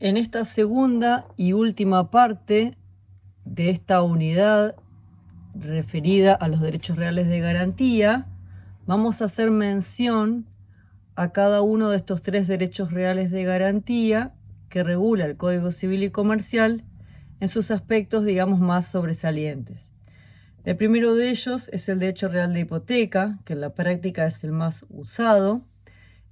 En esta segunda y última parte de esta unidad referida a los derechos reales de garantía, vamos a hacer mención a cada uno de estos tres derechos reales de garantía que regula el Código Civil y Comercial en sus aspectos, digamos, más sobresalientes. El primero de ellos es el derecho real de hipoteca, que en la práctica es el más usado.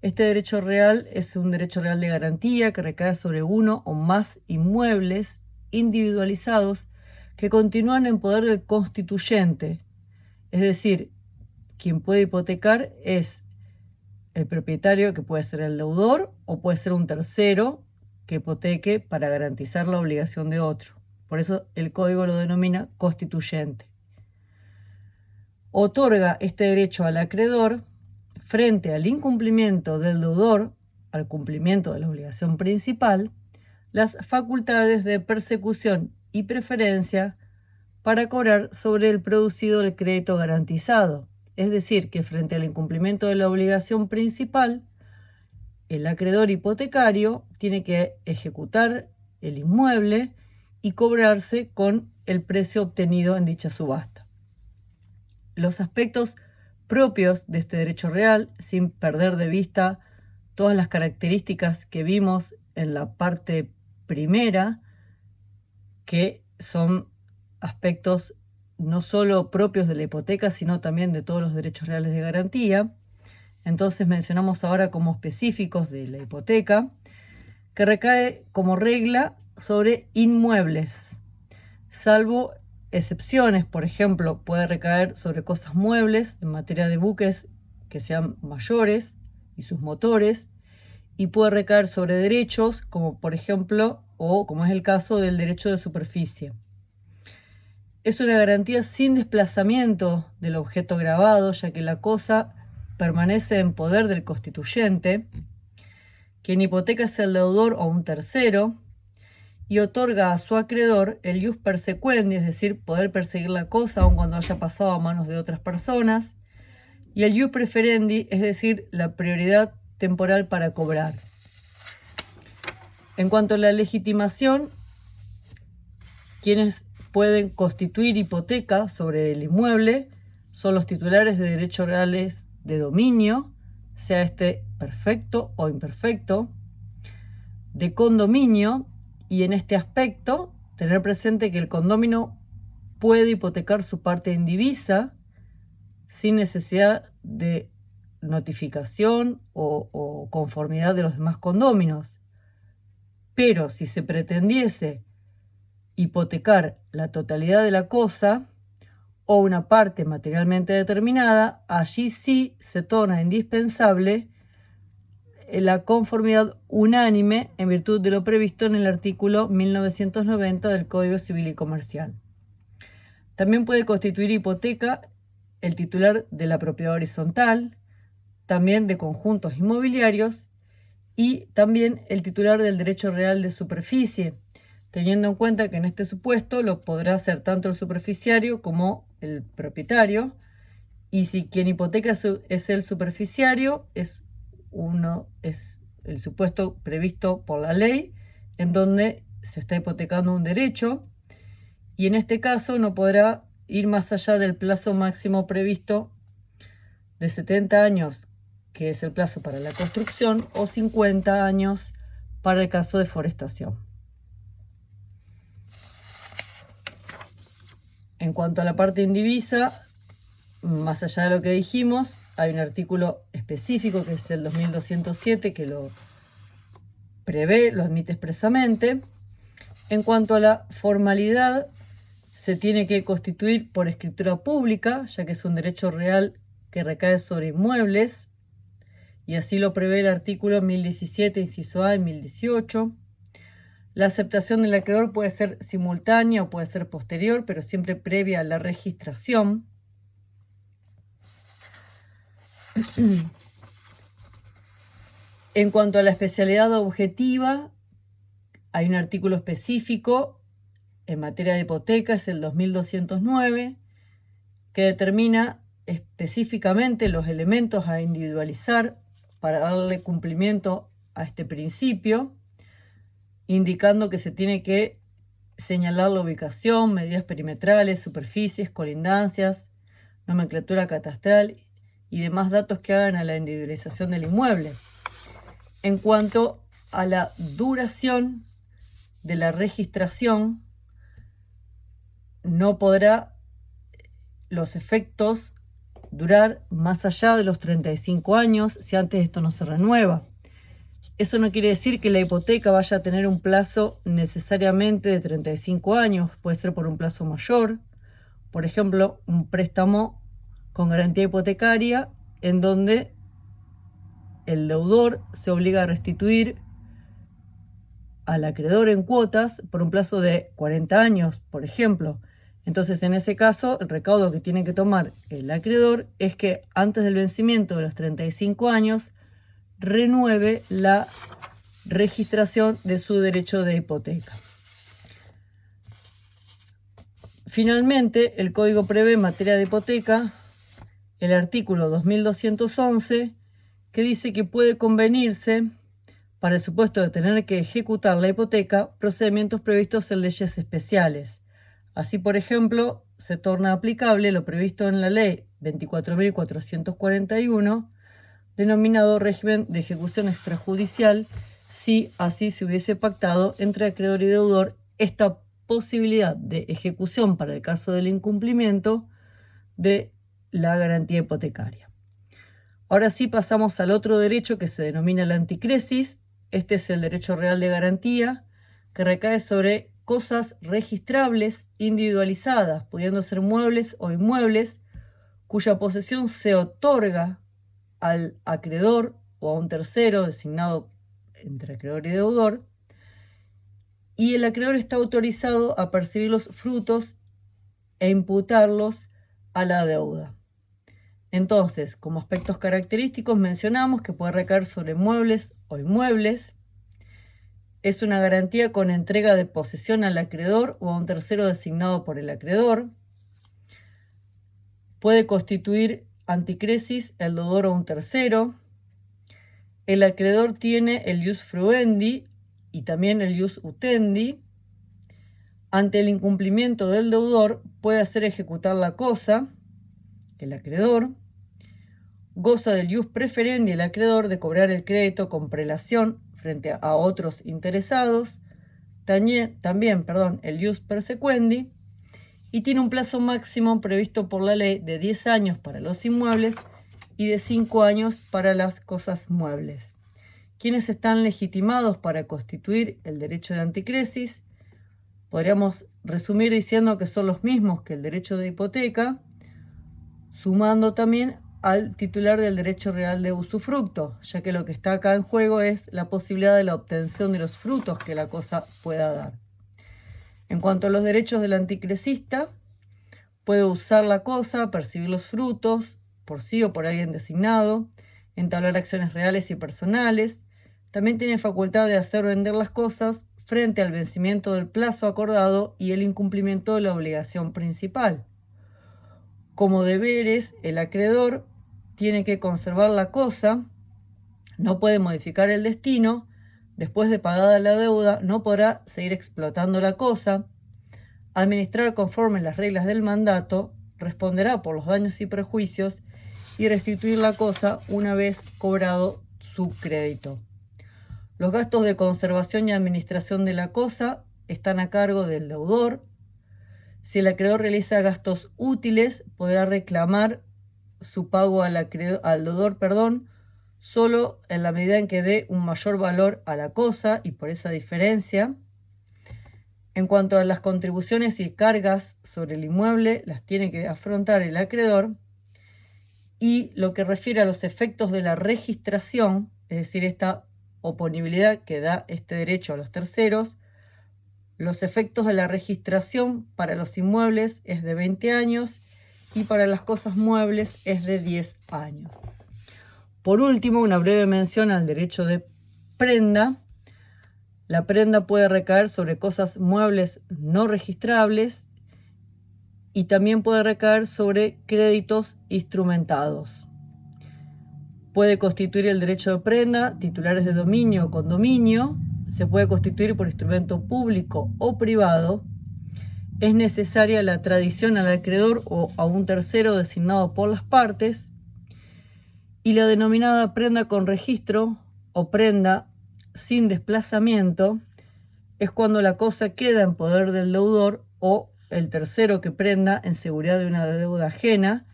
Este derecho real es un derecho real de garantía que recae sobre uno o más inmuebles individualizados que continúan en poder del constituyente. Es decir, quien puede hipotecar es el propietario, que puede ser el deudor, o puede ser un tercero que hipoteque para garantizar la obligación de otro. Por eso el código lo denomina constituyente. Otorga este derecho al acreedor frente al incumplimiento del deudor, al cumplimiento de la obligación principal, las facultades de persecución y preferencia para cobrar sobre el producido del crédito garantizado. Es decir, que frente al incumplimiento de la obligación principal, el acreedor hipotecario tiene que ejecutar el inmueble y cobrarse con el precio obtenido en dicha subasta. Los aspectos propios de este derecho real, sin perder de vista todas las características que vimos en la parte primera, que son aspectos no solo propios de la hipoteca, sino también de todos los derechos reales de garantía. Entonces mencionamos ahora como específicos de la hipoteca, que recae como regla sobre inmuebles, salvo excepciones. Por ejemplo, puede recaer sobre cosas muebles en materia de buques que sean mayores y sus motores, y puede recaer sobre derechos, como por ejemplo, o como es el caso del derecho de superficie. Es una garantía sin desplazamiento del objeto gravado, ya que la cosa permanece en poder del constituyente. Quien hipoteca es el deudor o un tercero, y otorga a su acreedor el ius persequendi, es decir, poder perseguir la cosa aun cuando haya pasado a manos de otras personas, y el ius preferendi, es decir, la prioridad temporal para cobrar. En cuanto a la legitimación, quienes pueden constituir hipoteca sobre el inmueble son los titulares de derechos reales de dominio, sea este perfecto o imperfecto, de condominio, y en este aspecto tener presente que el condominio puede hipotecar su parte indivisa sin necesidad de notificación o conformidad de los demás condóminos. Pero si se pretendiese hipotecar la totalidad de la cosa o una parte materialmente determinada, allí sí se torna indispensable la conformidad unánime en virtud de lo previsto en el artículo 1990 del Código Civil y Comercial. También puede constituir hipoteca el titular de la propiedad horizontal, también de conjuntos inmobiliarios, y también el titular del derecho real de superficie, teniendo en cuenta que en este supuesto lo podrá hacer tanto el superficiario como el propietario, y si quien hipoteca es el superficiario, es el supuesto previsto por la ley en donde se está hipotecando un derecho, y en este caso no podrá ir más allá del plazo máximo previsto de 70 años, que es el plazo para la construcción, o 50 años para el caso de forestación. En cuanto a la parte indivisa, más allá de lo que dijimos, hay un artículo específico que es el 2207 que lo prevé, lo admite expresamente. En cuanto a la formalidad, se tiene que constituir por escritura pública, ya que es un derecho real que recae sobre inmuebles, y así lo prevé el artículo 1017, inciso A y 1018. La aceptación del acreedor puede ser simultánea o puede ser posterior, pero siempre previa a la registración. En cuanto a la especialidad objetiva, hay un artículo específico en materia de hipoteca, es el 2209, que determina específicamente los elementos a individualizar para darle cumplimiento a este principio. indicando que se tiene que señalar la ubicación, medidas perimetrales, superficies, colindancias, nomenclatura catastral y demás datos que hagan a la individualización del inmueble. En cuanto a la duración de la registración, no podrá los efectos durar más allá de los 35 años si antes esto no se renueva. Eso no quiere decir que la hipoteca vaya a tener un plazo necesariamente de 35 años, puede ser por un plazo mayor. Por ejemplo, un préstamo con garantía hipotecaria en donde el deudor se obliga a restituir al acreedor en cuotas por un plazo de 40 años, por ejemplo. Entonces, en ese caso, el recaudo que tiene que tomar el acreedor es que antes del vencimiento de los 35 años renueve la registración de su derecho de hipoteca. Finalmente, el Código prevé en materia de hipoteca el artículo 2211 que dice que puede convenirse para el supuesto de tener que ejecutar la hipoteca procedimientos previstos en leyes especiales. Así, por ejemplo, se torna aplicable lo previsto en la Ley 24.441, denominado régimen de ejecución extrajudicial, si así se hubiese pactado entre acreedor y deudor esta posibilidad de ejecución para el caso del incumplimiento de la garantía hipotecaria. Ahora sí pasamos al otro derecho que se denomina la anticresis. Este es el derecho real de garantía, que recae sobre cosas registrables individualizadas, pudiendo ser muebles o inmuebles, cuya posesión se otorga al acreedor o a un tercero designado entre acreedor y deudor, y el acreedor está autorizado a percibir los frutos e imputarlos a la deuda. Entonces, como aspectos característicos mencionamos que puede recaer sobre muebles o inmuebles. Es una garantía con entrega de posesión al acreedor o a un tercero designado por el acreedor. Puede constituir anticresis el deudor o un tercero. El acreedor tiene el ius fruendi y también el ius utendi. Ante el incumplimiento del deudor puede hacer ejecutar la cosa, el acreedor. Goza del ius preferendi el acreedor de cobrar el crédito con prelación frente a otros interesados. También, el ius persequendi, y tiene un plazo máximo previsto por la ley de 10 años para los inmuebles y de 5 años para las cosas muebles. ¿Quiénes están legitimados para constituir el derecho de anticresis? Podríamos resumir diciendo que son los mismos que el derecho de hipoteca, sumando también al titular del derecho real de usufructo, ya que lo que está acá en juego es la posibilidad de la obtención de los frutos que la cosa pueda dar. En cuanto a los derechos del anticresista, puede usar la cosa, percibir los frutos, por sí o por alguien designado, entablar acciones reales y personales. También tiene facultad de hacer vender las cosas frente al vencimiento del plazo acordado y el incumplimiento de la obligación principal. Como deberes, el acreedor tiene que conservar la cosa, no puede modificar el destino, después de pagada la deuda no podrá seguir explotando la cosa, administrar conforme las reglas del mandato, responderá por los daños y perjuicios y restituir la cosa una vez cobrado su crédito. Los gastos de conservación y administración de la cosa están a cargo del deudor. Si el acreedor realiza gastos útiles, podrá reclamar su pago al deudor, solo en la medida en que dé un mayor valor a la cosa y por esa diferencia. En cuanto a las contribuciones y cargas sobre el inmueble, las tiene que afrontar el acreedor. Y lo que refiere a los efectos de la registración, es decir, esta oponibilidad que da este derecho a los terceros, los efectos de la registración para los inmuebles es de 20 años y para las cosas muebles es de 10 años. Por último, una breve mención al derecho de prenda. La prenda puede recaer sobre cosas muebles no registrables y también puede recaer sobre créditos instrumentados. Puede constituir el derecho de prenda titulares de dominio o condominio, se puede constituir por instrumento público o privado, es necesaria la tradición al acreedor o a un tercero designado por las partes, y la denominada prenda con registro o prenda sin desplazamiento es cuando la cosa queda en poder del deudor o el tercero que prenda en seguridad de una deuda ajena.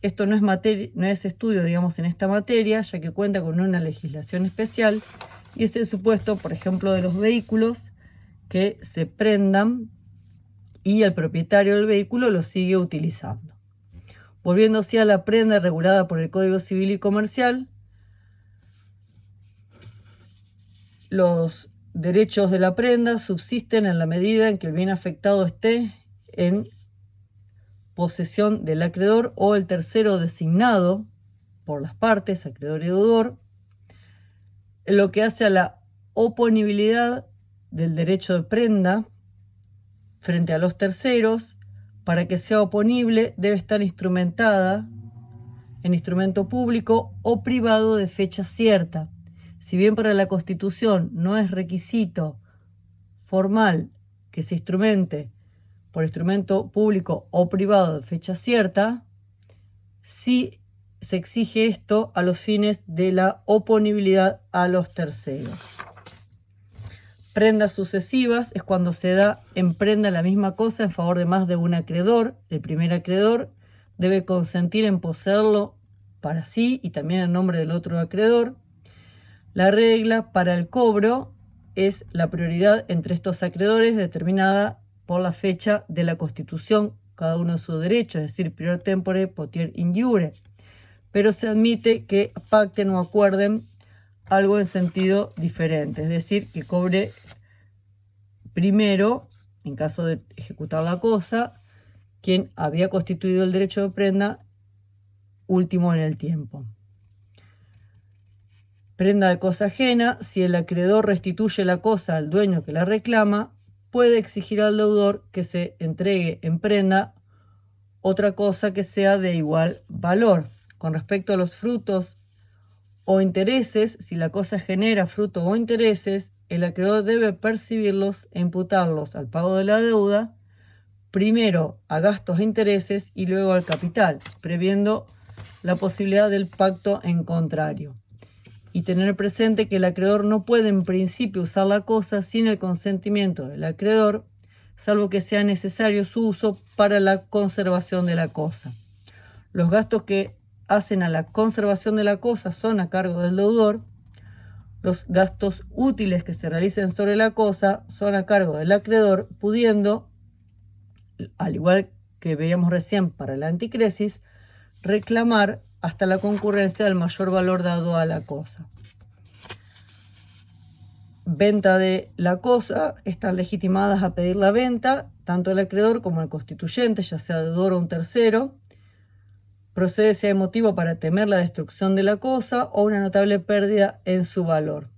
Esto no es estudio, digamos, en esta materia, ya que cuenta con una legislación especial, y es el supuesto, por ejemplo, de los vehículos que se prendan y el propietario del vehículo lo sigue utilizando. Volviendo así a la prenda regulada por el Código Civil y Comercial, los derechos de la prenda subsisten en la medida en que el bien afectado esté en posesión del acreedor o el tercero designado por las partes, acreedor y deudor, lo que hace a la oponibilidad del derecho de prenda frente a los terceros. Para que sea oponible debe estar instrumentada en instrumento público o privado de fecha cierta. Si bien para la Constitución no es requisito formal que se instrumente por instrumento público o privado de fecha cierta, sí se exige esto a los fines de la oponibilidad a los terceros. Prendas sucesivas es cuando se da en prenda la misma cosa en favor de más de un acreedor. El primer acreedor debe consentir en poseerlo para sí y también en nombre del otro acreedor. La regla para el cobro es la prioridad entre estos acreedores determinada por la fecha de la Constitución, cada uno de sus derechos, es decir, prior tempore, potier in iure. Pero se admite que pacten o acuerden algo en sentido diferente, es decir, que cobre primero, en caso de ejecutar la cosa, quien había constituido el derecho de prenda, último en el tiempo. Prenda de cosa ajena: si el acreedor restituye la cosa al dueño que la reclama, puede exigir al deudor que se entregue en prenda otra cosa que sea de igual valor. Con respecto a los frutos o intereses, si la cosa genera fruto o intereses, el acreedor debe percibirlos e imputarlos al pago de la deuda, primero a gastos e intereses y luego al capital, previendo la posibilidad del pacto en contrario. Y tener presente que el acreedor no puede en principio usar la cosa sin el consentimiento del acreedor, salvo que sea necesario su uso para la conservación de la cosa. Los gastos que hacen a la conservación de la cosa son a cargo del deudor. Los gastos útiles que se realicen sobre la cosa son a cargo del acreedor, pudiendo, al igual que veíamos recién para la anticresis, reclamar hasta la concurrencia del mayor valor dado a la cosa. Venta de la cosa: están legitimadas a pedir la venta tanto el acreedor como el constituyente, ya sea deudor o un tercero. Procede si hay motivo para temer la destrucción de la cosa o una notable pérdida en su valor.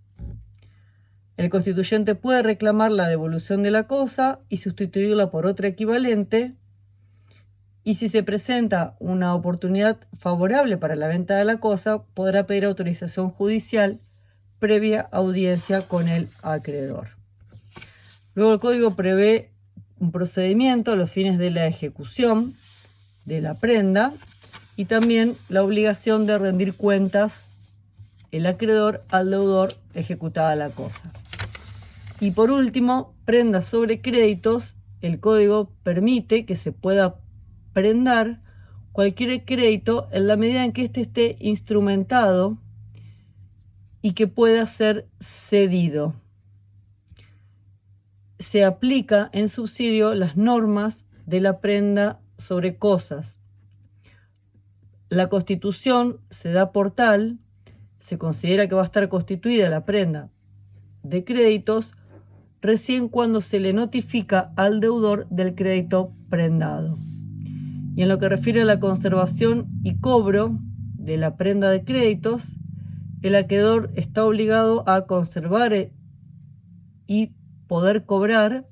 El constituyente puede reclamar la devolución de la cosa y sustituirla por otra equivalente, y si se presenta una oportunidad favorable para la venta de la cosa, podrá pedir autorización judicial previa audiencia con el acreedor. Luego el código prevé un procedimiento a los fines de la ejecución de la prenda y también la obligación de rendir cuentas el acreedor al deudor ejecutada la cosa. Y por último, prendas sobre créditos. El código permite que se pueda prendar cualquier crédito en la medida en que éste esté instrumentado y que pueda ser cedido. Se aplica en subsidio las normas de la prenda sobre cosas. La constitución se da por tal, se considera que va a estar constituida la prenda de créditos recién cuando se le notifica al deudor del crédito prendado. Y en lo que refiere a la conservación y cobro de la prenda de créditos, el acreedor está obligado a conservar y poder cobrar,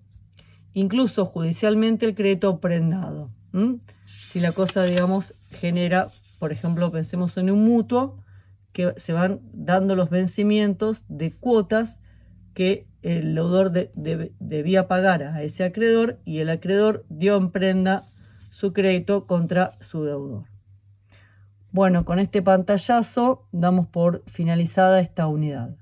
incluso judicialmente, el crédito prendado. Si la cosa, digamos, genera, por ejemplo, pensemos en un mutuo, que se van dando los vencimientos de cuotas que el deudor debía pagar a ese acreedor y el acreedor dio en prenda su crédito contra su deudor. Bueno, con este pantallazo damos por finalizada esta unidad.